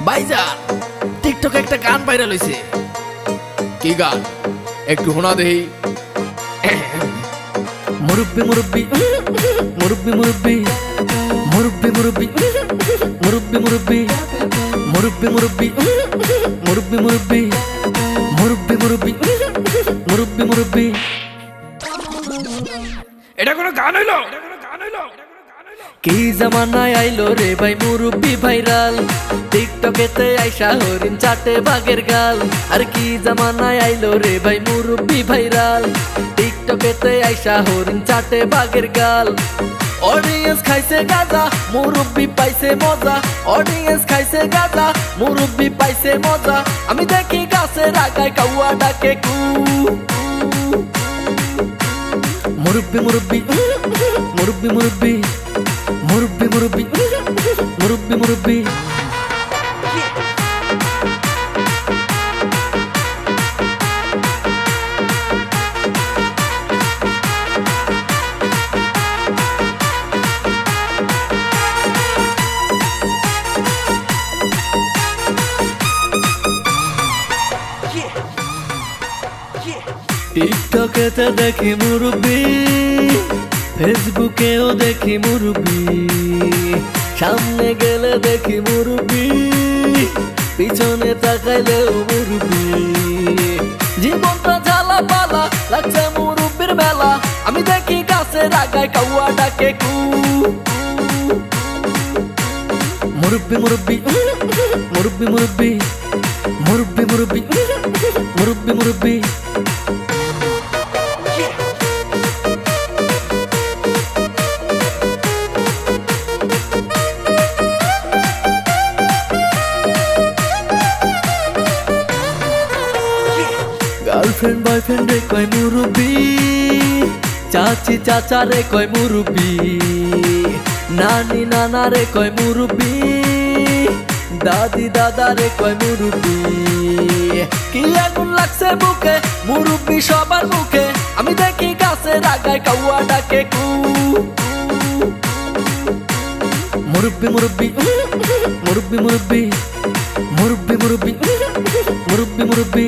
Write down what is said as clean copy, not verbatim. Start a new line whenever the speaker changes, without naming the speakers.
ভাইজান টিকটকে একটা গান ভাইরাল হইছে। কি গান একটু শোনা দেই। মুরব্বি মুরব্বি মুরব্বি মুরব্বি মুরব্বি মুরব্বি মুরব্বি মুরব্বি মুরব্বি মুরব্বি মুরব্বি মুরব্বি মুরব্বি মুরব্বি মুরব্বি মুরব্বি। এটা কোনো গান হইলো? কি জামানায় আইলো রে ভাই মুরব্বি ভাইরাল, টিকটকেতে আইসা হরিণ চাটে বাঘের গাল। আর কি জামানায় আইলো রে ভাই মুরব্বি ভাইরাল, টিকটকেতে আইসা হরিণ চাটে বাঘের গাল। অডিয়েন্স খাইছে গাঁজা, মুরব্বি পাইছে মজা। অডিয়েন্স খাইছে গাঁজা, মুরব্বি পাইছে মজা। আমি দেখি গাছের আগায় কাউয়া ডাকে কু। মুরব্বি মুরব্বি মুরব্বি মুরব্বি মুরব্বি মুরব্বি মুরব্বি মুরব্বি। টিকটকেতে দেখি মুরব্বি, ফেসবুকেও দেখি মুরব্বি। সামনে গেলে দেখি মুরব্বি, পিছনে তাকাইলেও মুরব্বি। জীবনটা ঝালা পালা লাগছে মুরব্বির মেলা। আমি দেখি গাছের আগায় কাউয়া ডাকে কু। মুরব্বি মুরব্বি মুরব্বি মুরব্বি মুরব্বি মুরব্বি মুরব্বি মুরব্বি। গার্লফ্রেন্ড বয়ফ্রেন্ড রে কয় মুরব্বি, চাচি চাচা রে কয় মুরব্বি, নানি নানা রে কয় মুরব্বি, দাদি দাদা রে কয় মুরব্বি। কি আগুন লাগছে বুকে মুরব্বি সবার মুখে। আমি দেখি গাছের আগায় কাউয়া ডাকে কু। মুরব্বি মুরব্বি মুরব্বি মুরব্বি মুরব্বি মুরব্বি মুরব্বি মুরব্বি।